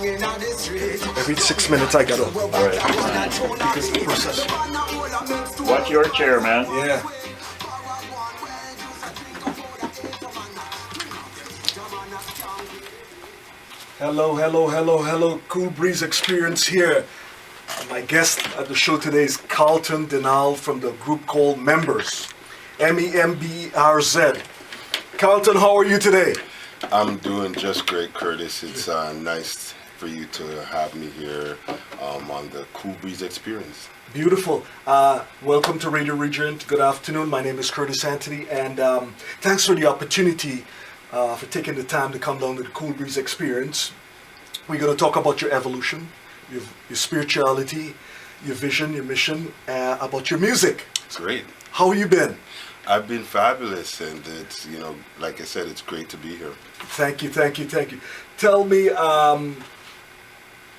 Every 6 minutes I got to. All right. Because the process. Watch your chair, man. Yeah. Hello, hello, hello, hello. Cool Breeze Experience here. My guest at the show today is Carlton Dinnall from the group called Memberz. Memberz. Carlton, how are you today? I'm doing just great, Curtis. It's nice for you to have me here on the Cool Breeze Experience. Beautiful. Welcome to Radio Regent. Good afternoon. My name is Curtis Anthony, and thanks for the opportunity for taking the time to come down to the Cool Breeze Experience. We're going to talk about your evolution, your spirituality, your vision, your mission, about your music. Great. How you been? I've been fabulous, and it's, like I said, it's great to be here. Thank you, thank you, thank you. Tell me,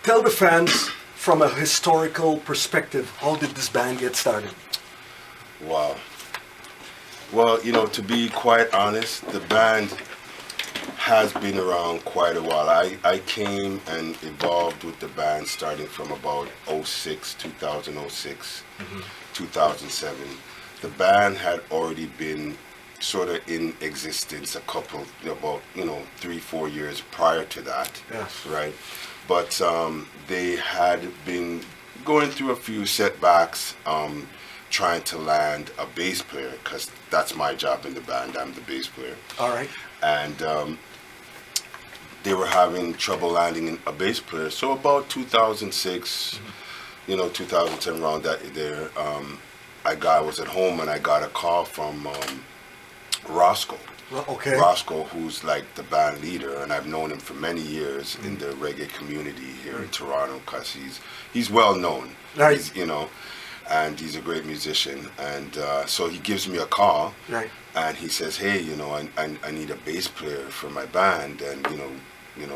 tell the fans from a historical perspective, how did this band get started? Wow. Well, to be quite honest, the band has been around quite a while. I came and evolved with the band starting from about 2006, 2007. The band had already been sort of in existence about 3-4 years prior to that. Yes. Right? But they had been going through a few setbacks, trying to land a bass player, because that's my job in the band. I'm the bass player. All right. And they were having trouble landing a bass player. So about 2006, 2010, around that there, I was at home and I got a call from Roscoe. Okay. Roscoe, who's like the band leader, and I've known him for many years in the reggae community here in Toronto, because he's well known. Right. He's, and he's a great musician. And so he gives me a call. Right. And he says, hey, I need a bass player for my band, and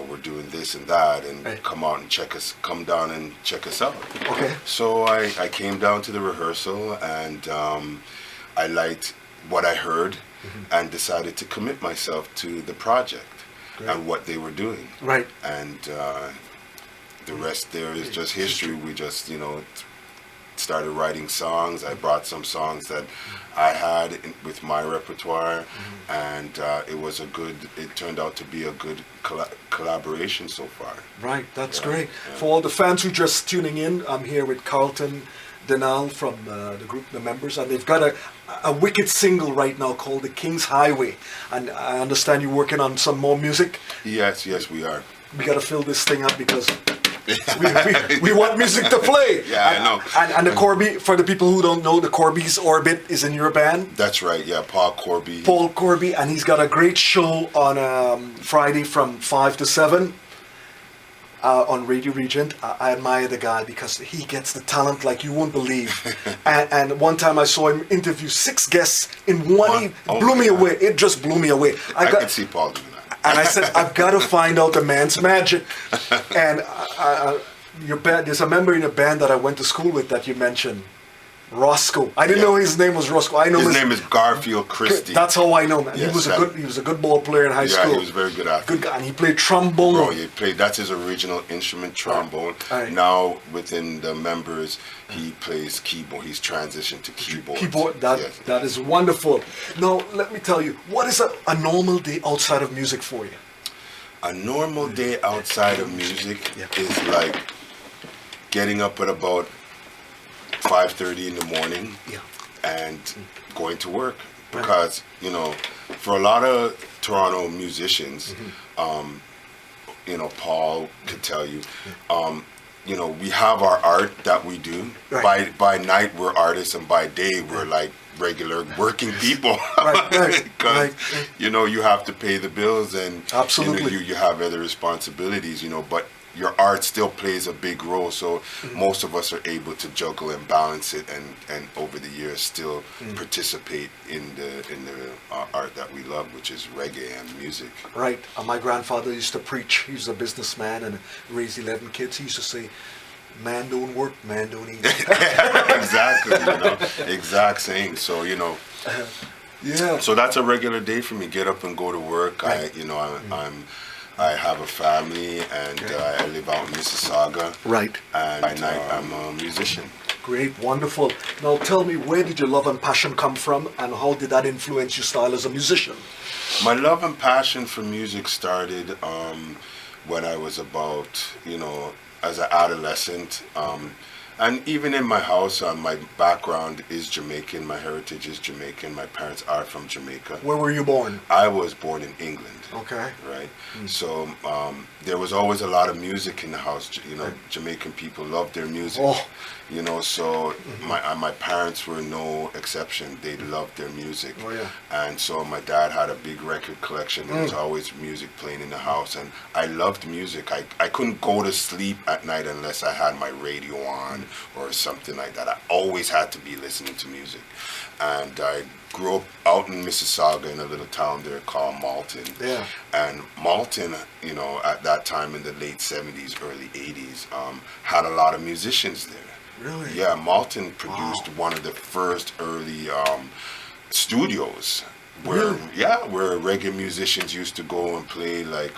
we're doing this and that, and right. come down and check us out. Okay. So I came down to the rehearsal, and I liked what I heard, and decided to commit myself to the project. Great. And what they were doing. Right. And the rest there is just history. We just, started writing songs. I brought some songs that I had with my repertoire, and it turned out to be a good collaboration so far. Right, that's great. Yeah. For all the fans who just tuning in, I'm here with Carlton Dinnall from the group The Memberz, and they've got a wicked single right now called The King's Highway, and I understand you're working on some more music. Yes, we are. We got to fill this thing up because we want music to play. Yeah, I know. And the Corby, for the people who don't know, the Corby's Orbit is in your band. That's right, yeah, Paul Corby. Paul Corby, and he's got a great show on Friday from 5 to 7 on Radio Regent. I admire the guy because he gets the talent like you won't believe. and one time I saw him interview 6 guests in one evening. Blew me away. It just blew me away. I could see Paul doing that. And I said, I've got to find out the man's magic. And your band, there's a member in your band that I went to school with that you mentioned, Roscoe. I didn't know his name was Roscoe. I know his name is Garfield Christie. That's how I know him. Yes, he was a good ball player in high school. Yeah, he was a very good athlete. Good guy, and he played trombone. Bro, that's his original instrument, trombone. Right. Now within the Memberz, he plays keyboard. He's transitioned to keyboard. That is wonderful. Now let me tell you, what is a normal day outside of music for you? A normal day outside of music is like getting up at about 5:30 in the morning and going to work, because for a lot of Toronto musicians, Paul could tell you, we have our art that we do. Right. By night we're artists, and by day we're like regular working people. Because you have to pay the bills, and absolutely you have other responsibilities, but your art still plays a big role. So most of us are able to juggle and balance it, and over the years still participate in the art that we love, which is reggae and music. Right. My grandfather used to preach. He was a businessman and raised 11 kids. He used to say, man don't work, man don't eat. Exactly, exact saying. So, yeah. So that's a regular day for me. Get up and go to work. Right. I have a family, and I live out in Mississauga. Right. And by night, I'm a musician. Great, wonderful. Now tell me, where did your love and passion come from, and how did that influence your style as a musician? My love and passion for music started when I was about, as an adolescent. And even in my house, my background is Jamaican. My heritage is Jamaican. My parents are from Jamaica. Where were you born? I was born in England. Okay. Right. So there was always a lot of music in the house. Jamaican people love their music. Oh. So my parents were no exception. They loved their music. Oh, yeah. And so my dad had a big record collection. There was always music playing in the house, and I loved music. I couldn't go to sleep at night unless I had my radio on or something like that. I always had to be listening to music. And I grew up out in Mississauga in a little town there called Malton. Yeah. And Malton, at that time in the late 70s, early 80s, had a lot of musicians there. Really? Yeah, Malton produced one of the first early studios where, where reggae musicians used to go and play, like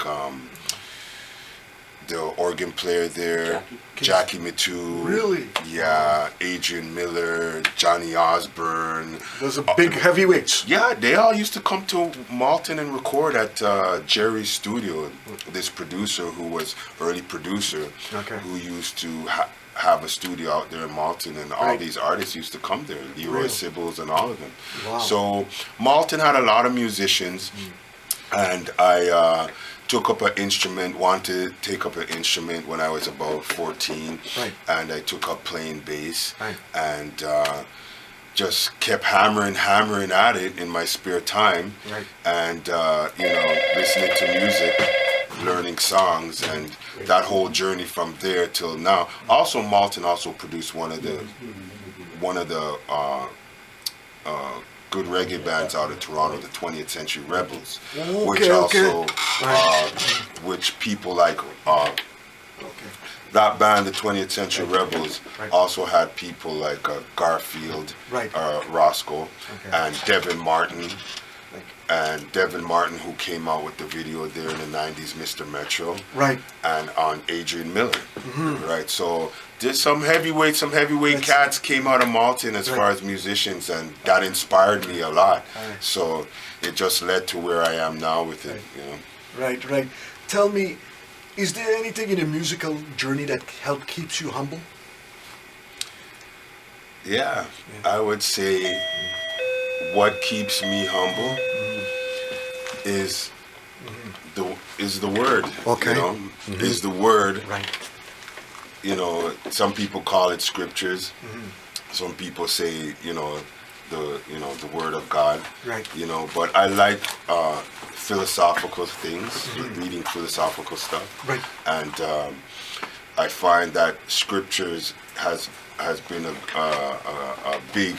the organ player there, Jackie Mittoo. Really? Yeah, Adrian Miller, Johnny Osborne. Those are big heavyweights. Yeah, they all used to come to Malton and record at Jerry's studio. This producer who was early producer, who used to have a studio out there in Malton, and all these artists used to come there, Leroy Sibbles and all of them. Wow. So Malton had a lot of musicians, and I took up an instrument, wanted to take up an instrument when I was about 14, and I took up playing bass, and just kept hammering at it in my spare time, and listening to music, learning songs, and that whole journey from there till now. Also, Malton also produced one of the good reggae bands out of Toronto, the 20th Century Rebels, which people like. That band, the 20th Century Rebels, also had people like Garfield, Roscoe, and Devin Martin. And Devin Martin, who came out with the video there in the 90s, Mr. Metro. Right. And on Adrian Miller. Right. So there's some heavyweight cats came out of Malton as far as musicians, and that inspired me a lot. So it just led to where I am now with it, Right. Tell me, is there anything in a musical journey that helped keeps you humble? Yeah. I would say what keeps me humble is the word. Is the word. Right. Some people call it scriptures. Some people say, the word of God. Right. But I like philosophical things, reading philosophical stuff. Right. And I find that scriptures has been a big.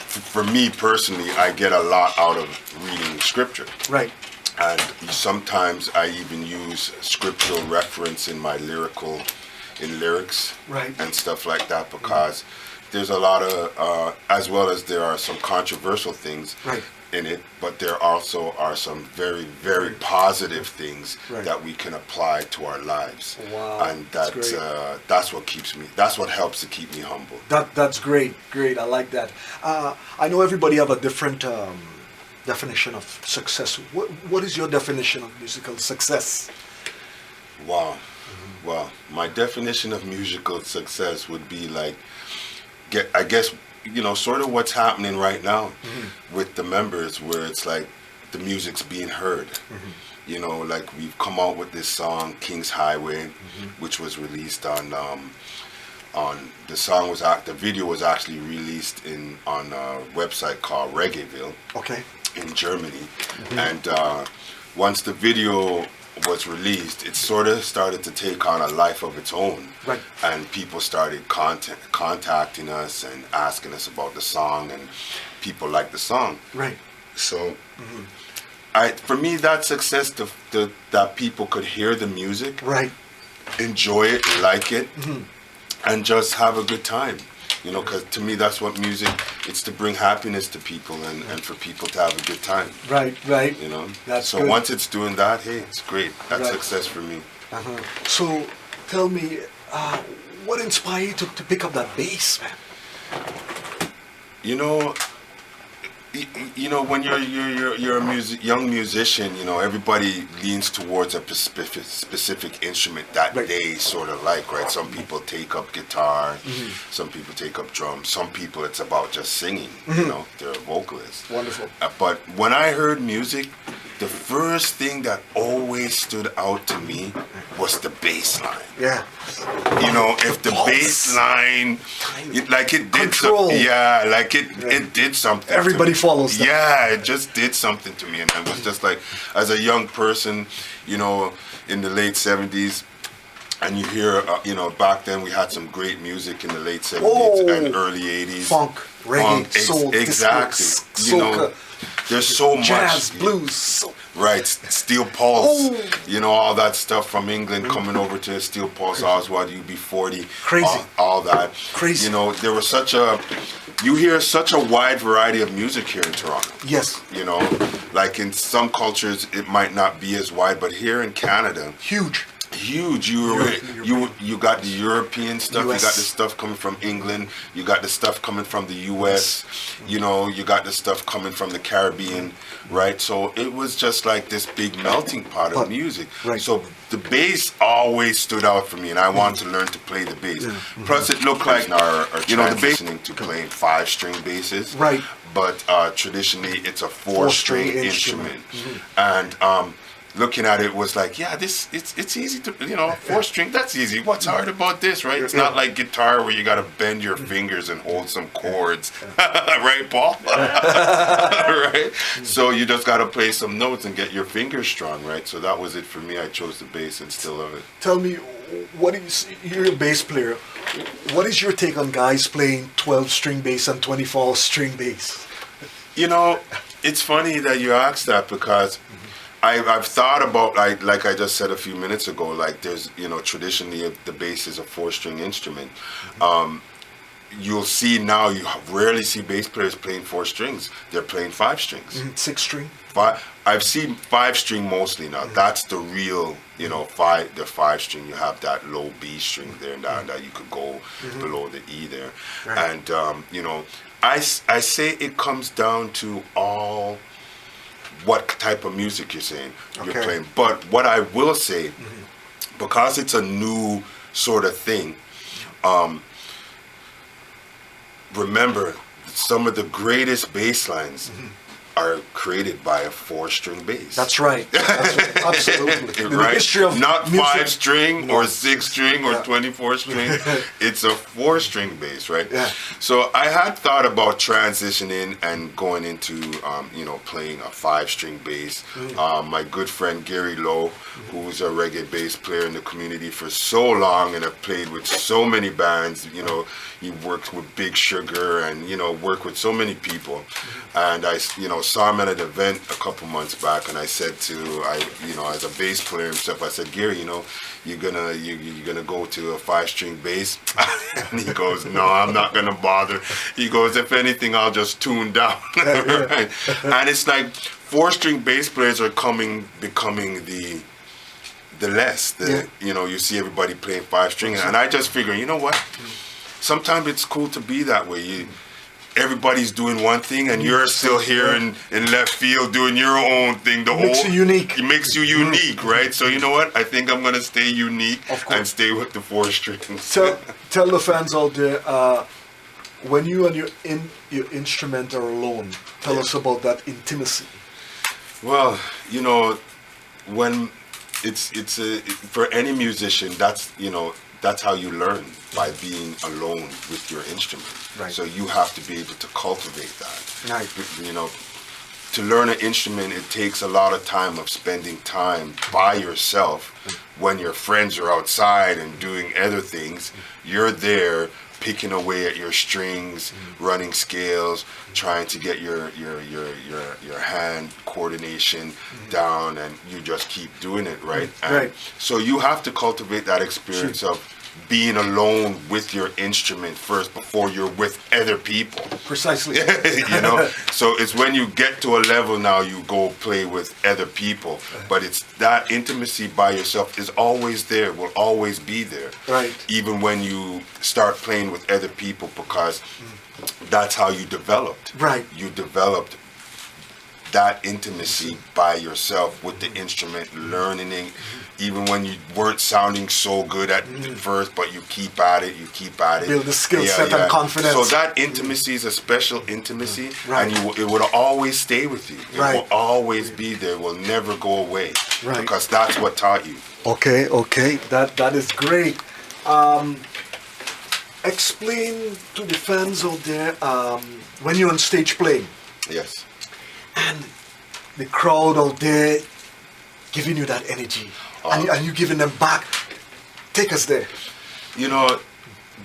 For me personally, I get a lot out of reading scripture. Right. And sometimes I even use scriptural reference in my lyrics. Right. And stuff like that, because there's a lot of, as well as there are some controversial things in it, but there also are some very, very positive things that we can apply to our lives. Wow. And that's what helps to keep me humble. That's great. I like that. I know everybody have a different definition of success. What is your definition of musical success? Wow. Well, my definition of musical success would be like, I guess, sort of what's happening right now with the Memberz, where it's like the music's being heard. Like we've come out with this song, King's Highway, which was released on the video was actually released on a website called Reggaeville in Germany. And once the video was released, it sort of started to take on a life of its own. Right. And people started contacting us and asking us about the song, and people liked the song. Right. So for me, that's success, that people could hear the music, enjoy it, like it, and just have a good time. You know, because to me that's what music. It's to bring happiness to people and for people to have a good time. Right. You know. That's so good. once it's doing that, hey, it's great. That's Right. success for me. So, tell me, what inspired you to pick up that bass, man? You know, when you're a young musician, you know, everybody leans towards a specific instrument that Right. they sort of like, right? Some people take up guitar, some people take up drums, some people it's about just singing, you know, they're a vocalist. Wonderful. But when I heard music, the first thing that always stood out to me was the bass line. Yeah. You know, if the Pulse. bass line, like it did Control. it did something. Everybody to me. follows that. Yeah, it just did something to me, and I was just like, as a young person, you know, in the late '70s, and you hear, you know, back then we had some great music in the late '70s and early '80s. Funk, reggae, soul, exactly. disco, You know, soca, there's so jazz, much. blues, soul. Right, Steel Pulse, Oh. you know, all that stuff from England coming over to Steel Pulse, Oswald, UB40, Crazy. all that. Crazy. You know, there was you hear such a wide variety of music here in Toronto. Yes. You know, like in some cultures it might not be as wide, but here in Canada, Huge. huge. You got the European stuff. US. You got the stuff coming from England. You got the stuff coming from the US. You know, you got the stuff coming from the Caribbean, right? So it was just like this big melting pot of music. Right. So the bass always stood out for me, and I wanted to learn to play the bass. Plus, it looked like you know, the bass to playing 5-string basses. Right. But traditionally, it's a 4-string instrument, and looking at it was like, yeah, it's easy to, you know, 4-string, that's easy. What's hard about this, right? It's not like guitar where you got to bend your fingers and hold some chords, right, Paul? Right? So you just got to play some notes and get your fingers strong, right? So that was it for me. I chose the bass and still love it. Tell me, you're a bass player. What is your take on guys playing 12-string bass and 24-string bass? You know, it's funny that you asked that because I've thought about, like I just said a few minutes ago, like there's, you know, traditionally the bass is a 4-string instrument. You'll see now, you rarely see bass players playing 4 strings. They're playing 5 strings. 6-string? I've seen 5-string mostly now. That's the real, you know, the 5-string. You have that low B string there and that you could go below the E there. Right. And, you know, I say it comes down to all what type of music you're saying you're playing. But what I will say, because it's a new sort of thing, remember some of the greatest bass lines are created by a 4-string bass. That's right. Absolutely. In the Right? history of Not music. 5-string or 6-string or 24-string. It's a 4-string bass, right? Yeah. So I had thought about transitioning and going into, you know, playing a 5-string bass. My good friend Gary Lowe, who's a reggae bass player in the community for so long and have played with so many bands, you know, he worked with Big Sugar and, you know, worked with so many people. And I, you know, saw him at an event a couple months back, and I said you know, as a bass player himself, I said, Gary, you know, you're gonna go to a 5-string bass? And he goes, no, I'm not gonna bother. He goes, if anything, I'll just tune down. Right? And it's like 4-string bass players are becoming the less. You know, you see everybody playing 5-string, and I just figure, you know what? Sometimes it's cool to be that way. Everybody's doing one thing, and you're still here in left field doing your own thing. Makes you unique. It makes you unique, right? So you know what? I think I'm gonna stay unique and stay with the 4 strings. Tell the fans out there, when you and your instrument are alone, tell us about that intimacy. Well, you know, when it's for any musician, that's, you know, that's how you learn, by being alone with your instrument. Right. So you have to be able to cultivate that. Right. You know, to learn an instrument, it takes a lot of time of spending time by yourself. When your friends are outside and doing other things, you're there picking away at your strings, running scales, trying to get your hand coordination down, and you just keep doing it, right? And right. so you have to cultivate that experience of being alone with your instrument first before you're with other people. Precisely. You know, so it's when you get to a level now you go play with other people, but it's that intimacy by yourself is always there, will always be there. Right. Even when you start playing with other people, because that's how you developed. Right. You developed that intimacy by yourself with the instrument, learning it, even when you weren't sounding so good at first, but you keep at it, Build the skill set and confidence. So that intimacy is a special intimacy, right. and it will always stay with you. It right. will always be there, will never go away, right. because that's what taught you. Okay, that is great. Explain to the fans out there when you're on stage playing. Yes. And the crowd out there giving you that energy, and you giving them back. Take us there. You know,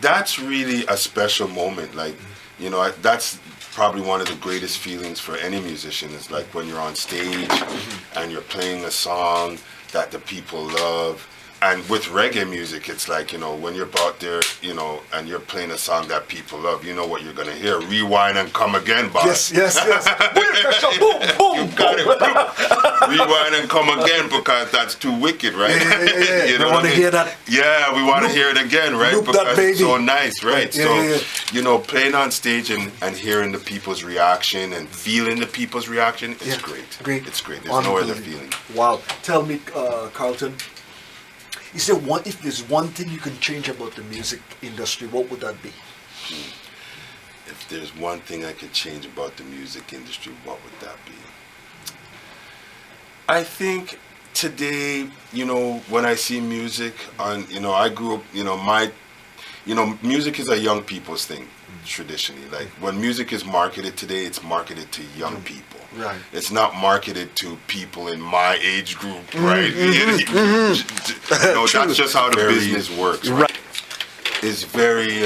that's really a special moment. Like, you know, that's probably one of the greatest feelings for any musician, is like when you're on stage and you're playing a song that the people love. And with reggae music, it's like, you know, when you're out there, you know, and you're playing a song that people love, you know what you're going to hear. Rewind and come again, boss. Yes. Boom, boom. You got it. Rewind and come again, because that's too wicked, right? Yeah. You know we want to hear that. Yeah, we want to hear it again, right? Loop because that baby. It's so nice, right? Yeah. You know, playing on stage and hearing the people's reaction and feeling the people's reaction, it's great. It's great. There's no other feeling. Wow. Tell me, Carlton, if there's one thing you can change about the music industry, what would that be? If there's one thing I could change about the music industry, what would that be? I think today, you know, when I see music on, you know, I grew up, music is a young people's thing, traditionally. Like, when music is marketed today, it's marketed to young people. Right. It's not marketed to people in my age group, right? You know, that's just how the business works, right? It's very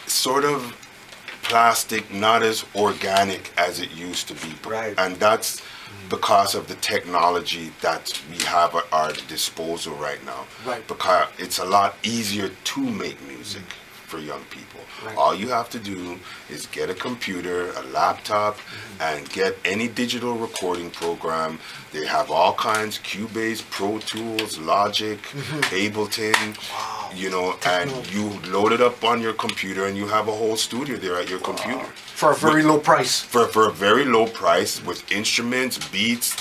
sort of plastic, not as organic as it used to be. Right. And that's because of the technology that we have at our disposal right now. Right. Because it's a lot easier to make music for young people. Right. All you have to do is get a computer, a laptop, and get any digital recording program. They have all kinds: Cubase, Pro Tools, Logic, Ableton. Wow. You know, and you load it up on your computer, and you have a whole studio there at your computer. For a very low price. For a very low price, with instruments, beats,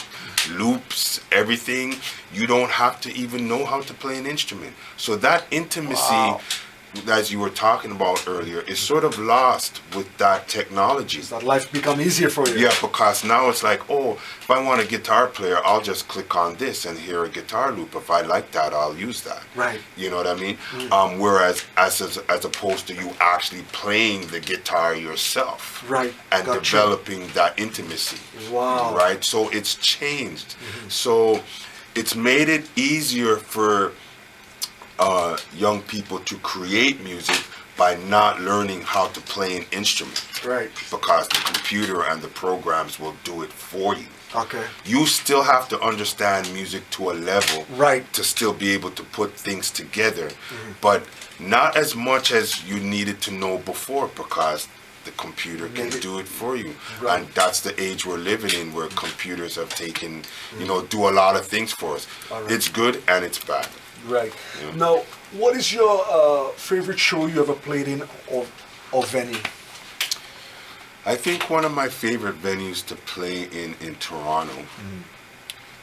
loops, everything. You don't have to even know how to play an instrument. So that intimacy, as you were talking about earlier, is sort of lost with that technology. Does that life become easier for you? Yeah, because now it's like, oh, if I want a guitar player, I'll just click on this and hear a guitar loop. If I like that, I'll use that. Right. You know what I mean? Whereas as opposed to you actually playing the guitar yourself. Right. And developing that intimacy. Wow. Right? So it's changed. So it's made it easier for young people to create music by not learning how to play an instrument. Right. Because the computer and the programs will do it for you. Okay. You still have to understand music to a level, right, to still be able to put things together, but not as much as you needed to know before, because the computer can do it for you. Right. And that's the age we're living in, where computers have taken, you know, do a lot of things for us. Right. It's good and it's bad. Right. Yeah. Now, what is your favorite show you ever played in, or venue? I think one of my favorite venues to play in Toronto,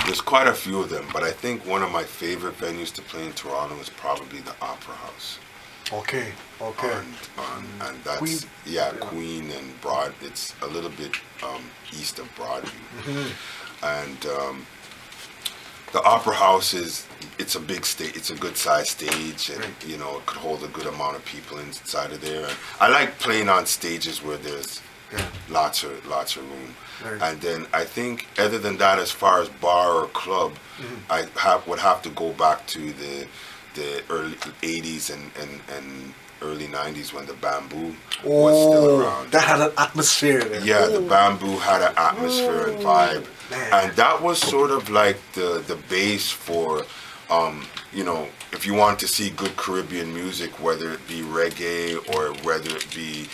there's quite a few of them, but I think one of my favorite venues to play in Toronto is probably the Opera House. Okay. And that's, Queen and Broad, it's a little bit east of Broadview. And the Opera House it's a big stage, it's a good sized stage, and you know, it could hold a good amount of people inside of there. And I like playing on stages where there's lots of room. Right. And then I think, other than that, as far as bar or club, I would have to go back to the early 80s and early 90s when the Bamboo was still around. That had an atmosphere there. Yeah, the Bamboo had an atmosphere and vibe. Man. And that was sort of like the base for You know, if you want to see good Caribbean music, whether it be reggae or whether it be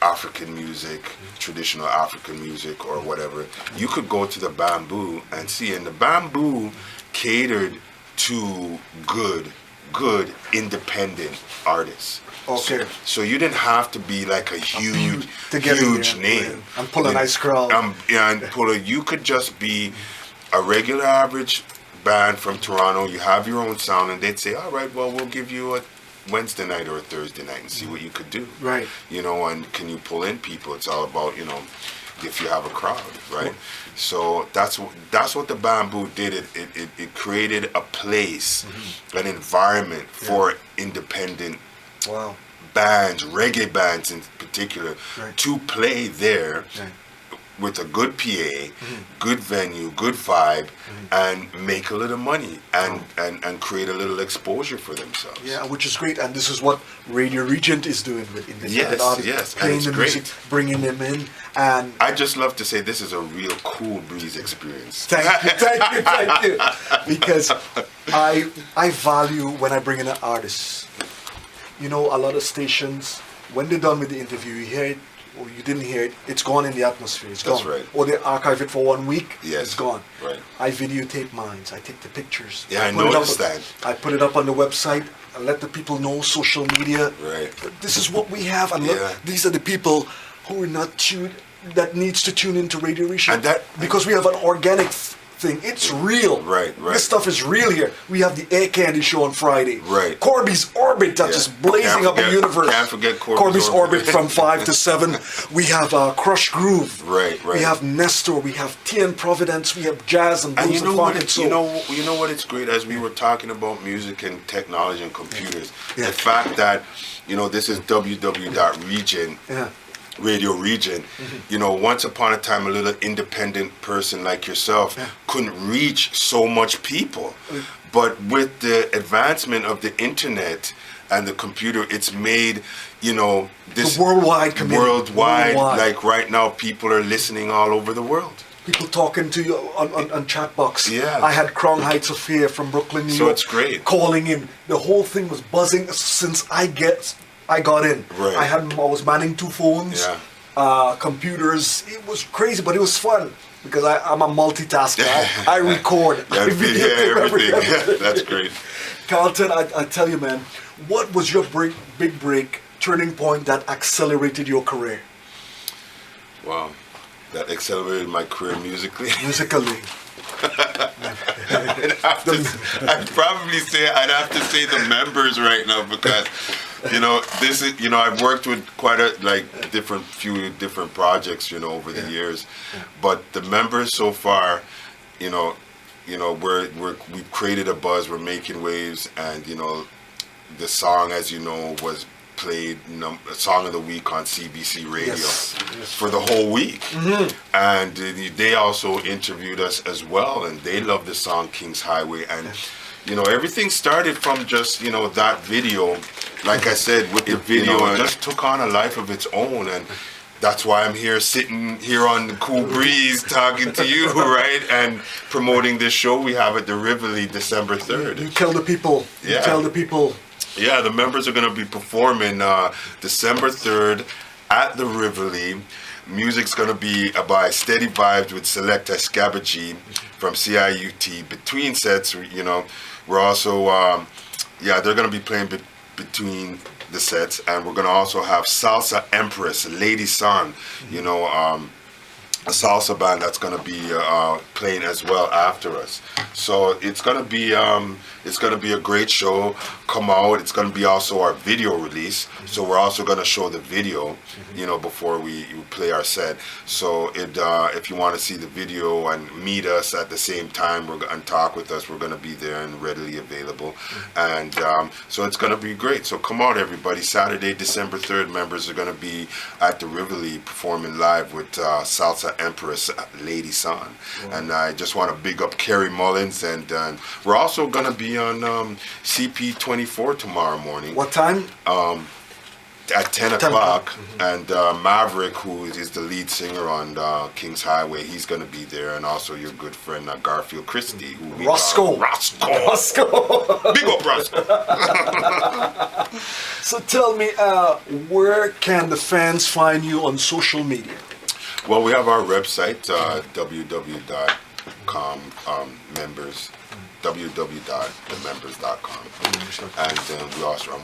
African music, traditional African music or whatever, you could go to the Bamboo and see. And the Bamboo catered to good independent artists. Okay. So you didn't have to be like a huge name. And pull a nice crowd. You could just be a regular average band from Toronto. You have your own sound, and they'd say, all right, well, we'll give you a Wednesday night or a Thursday night and see what you could do. Right. You know, and can you pull in people? It's all about, you know, if you have a crowd, right? So that's what the Bamboo did. It created a place, an environment for independent bands, reggae bands in particular, to play there with a good PA, good venue, good vibe, and make a little money and create a little exposure for themselves. Yeah, which is great, and this is what Radio Regent is doing with independent artists. Yes, playing and it's the great. music, bringing them in, and I just love to say this is a real Cool Breeze experience. Thank you. Because I value when I bring in an artist. You know, a lot of stations, when they're done with the interview, you hear it or you didn't hear it, it's gone in the atmosphere. It's gone. That's right. Or they archive it for 1 week. Yes. It's gone. Right. I videotape mine. I take the pictures. Yeah, I noticed that. I put it up on the website and let the people know, social media. Right. This is what we have, and look, these are the people who are not tuned, that needs to tune into Radio Regent. And that, because we have an organic thing. It's real. Right. This stuff is real here. We have the Air Candy show on Friday. Right. Corby's Orbit that's just blazing up the universe. Can't forget Corby's Orbit from 5 to 7. We have Crush Groove. Right. We have Nestor. We have TN Providence. We have jazz and blues and funk and soul. You know what? It's great as we were talking about music and technology and computers. The fact that this is www.regent. Radio Regent, once upon a time, a little independent person like yourself couldn't reach so much people. But with the advancement of the internet and the computer, it's made, this the worldwide community. Worldwide. Like right now, people are listening all over the world. People talking to you on chat box. Yeah. I had Crown Heights Affair from Brooklyn, New York. So it's great. Calling in. The whole thing was buzzing since I got in. Right. I was manning 2 phones, computers. It was crazy, but it was fun because I'm a multitasker. I record. I video everything. That's great. Carlton, I tell you, man, what was your big break, turning point that accelerated your career? Wow, that accelerated my career musically. I'd have to say the Memberz right now because this is I've worked with quite a few different projects over the years, but the Memberz so far we've created a buzz, we're making waves, and the song, as was played Song of the Week on CBC Radio for the whole week. And they also interviewed us as well, and they love the song King's Highway. And everything started from just that video. Like I said, with the video, it just took on a life of its own, and that's why I'm here, sitting here on the Cool Breeze, talking to you, right, and promoting this show we have at the Rivoli, December 3rd. You tell the people. Yeah, the Memberz are going to be performing December 3rd at the Rivoli. Music's going to be by Steady Vibes with Selecta Scabagy from CIUT. Between sets, we're also, they're going to be playing between the sets, and we're going to also have Salsa Empress, Lady Son, a salsa band that's going to be playing as well after us. So it's going to be a great show. Come out. It's going to be also our video release. So we're also going to show the video, before we play our set. So if you want to see the video and meet us at the same time and talk with us, we're going to be there and readily available. And so it's going to be great. So come out, everybody. Saturday, December 3rd, Memberz are going to be at the Rivoli performing live with Salsa Empress, Lady Son. Wow. And I just want to big up Kerry Mullins, and we're also going to be on CP24 tomorrow morning. What time? 10 at 10 o'clock, and Maverick, who is the lead singer on King's Highway, he's going to be there, and also your good friend Garfield Christie. Roscoe. Big up Roscoe. So tell me, where can the fans find you on social media? Well, we have our website, www.members. www.themembers.com, and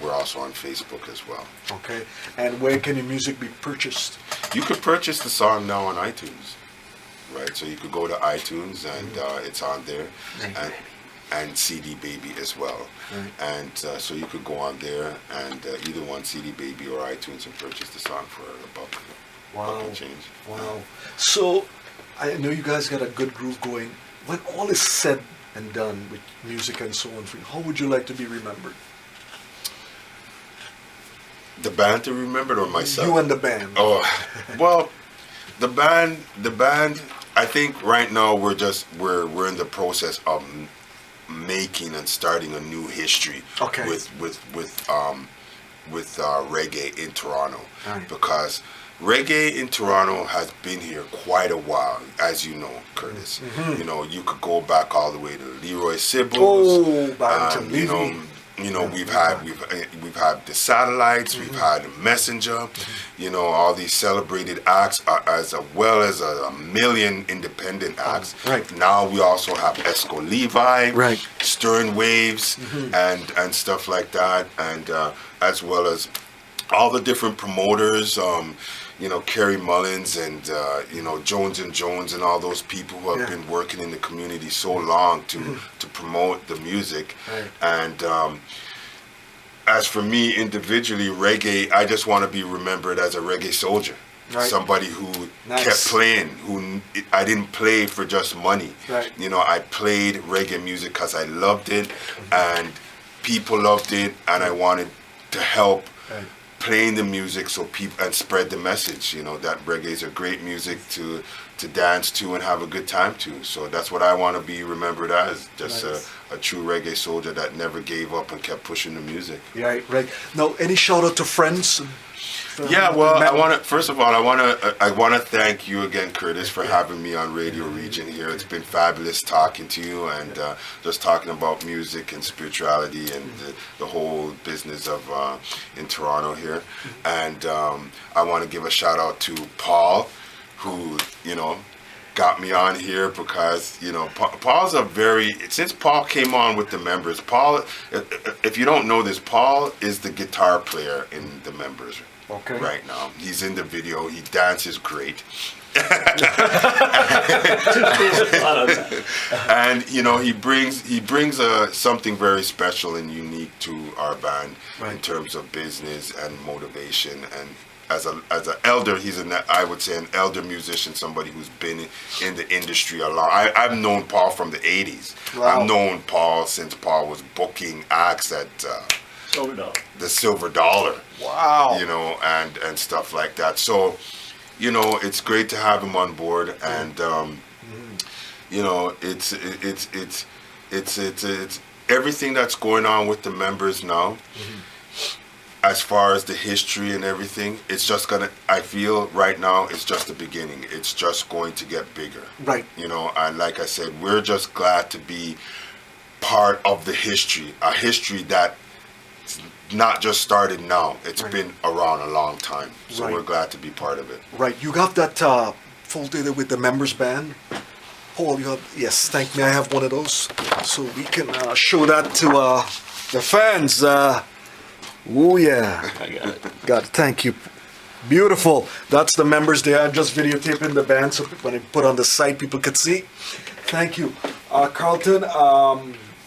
we're also on Facebook as well. Okay, and where can your music be purchased? You could purchase the song now on iTunes, right? So you could go to iTunes and it's on there, and CD Baby as well, and so you could go on there and either one, CD Baby or iTunes, and purchase the song for about and change. Wow. So I know you guys got a good groove going. When all is said and done with music and so on, how would you like to be remembered? The band to remember, or myself? You and the band. Oh, well, the band. I think right now we're in the process of making and starting a new history. Okay. With reggae in Toronto, right. Because reggae in Toronto has been here quite a while, as you know, Curtis. You know, you could go back all the way to Leroy Sibbles. We've had the Satellites, we've had the Messenger, you know, all these celebrated acts, as well as a million independent acts. Right. Now we also have Esco Levi, right. Stern Waves, and stuff like that, and as well as all the different promoters. You know, Kerry Mullins and, Jones and Jones and all those people who have been working in the community so long to promote the music. Right. And as for me individually, reggae, I just want to be remembered as a reggae soldier. Right. Somebody who kept playing, I didn't play for just money. Right. You know, I played reggae music because I loved it, and people loved it, and I wanted to help playing the music so people, and spread the message, you know, that reggae is a great music to dance to and have a good time to. So that's what I want to be remembered as, just a true reggae soldier that never gave up and kept pushing the music. Yeah, right. Now, any shout out to friends? Yeah, well, I want to thank you again, Curtis, for having me on Radio Region here. It's been fabulous talking to you and just talking about music and spirituality and the whole business of in Toronto here. And I want to give a shout out to Paul, who, you know, got me on here because, you know, Paul's since Paul came on with the Members, Paul, if you don't know this, Paul is the guitar player in the Members. Okay. Right now, he's in the video. He dances great, and you know he brings something very special and unique to our band in terms of business and motivation. And as an elder, I would say an elder musician, somebody who's been in the industry a lot. I've known Paul from the '80s. Wow. I've known Paul since Paul was booking acts at the Silver Dollar. Wow. You know, and stuff like that. So, you know, it's great to have him on board, and you know, it's everything that's going on with the Members now. As far as the history and everything, it's just I feel right now it's just the beginning. It's just going to get bigger. Right. You know, and like I said, we're just glad to be part of the history, a history that not just started now. It's been around a long time. So we're glad to be part of it. Right. You got that folder with the Members band? Paul, you have, yes, thank me. I have one of those. So we can show that to the fans. Oh, yeah. I got it. Got it. Thank you. Beautiful. That's the Members there. I'm just videotaping the band so when I put on the site, people could see. Thank you. Carlton,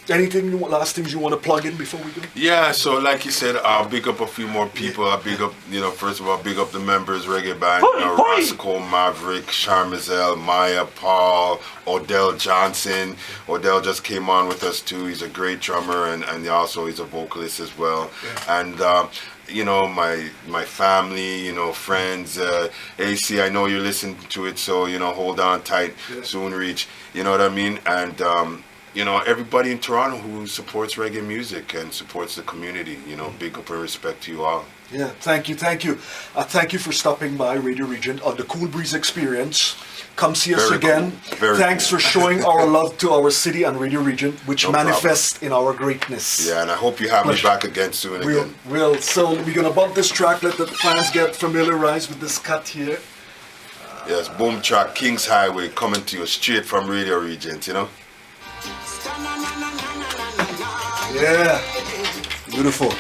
last things you want to plug in before we go? Yeah, so like you said, I'll big up a few more people. I'll big up, first of all, big up the Members reggae band. Roscoe, Maverick, Charmazel, Maya, Paul, Odell Johnson. Odell just came on with us too. He's a great drummer and also he's a vocalist as well. Yeah. And my family, friends, AC, I know you're listening to it, so hold on tight. Yeah. Soon reach, you know what I mean? And everybody in Toronto who supports reggae music and supports the community, big up and respect to you all. Yeah, thank you. Thank you for stopping by Radio Regent on the Cool Breeze Experience. Come see us Very again. cool. Thanks Cool. for showing our love to our city and Radio Regent, which No manifests in our greatness. Yeah, and I hope you have me Pleasure. back again soon again. We'll. So we're gonna bump this track. Let the fans get familiarized with this cut here. Yes, boom track, Kings Highway, coming to you straight from Radio Regent, you know? Yeah, beautiful.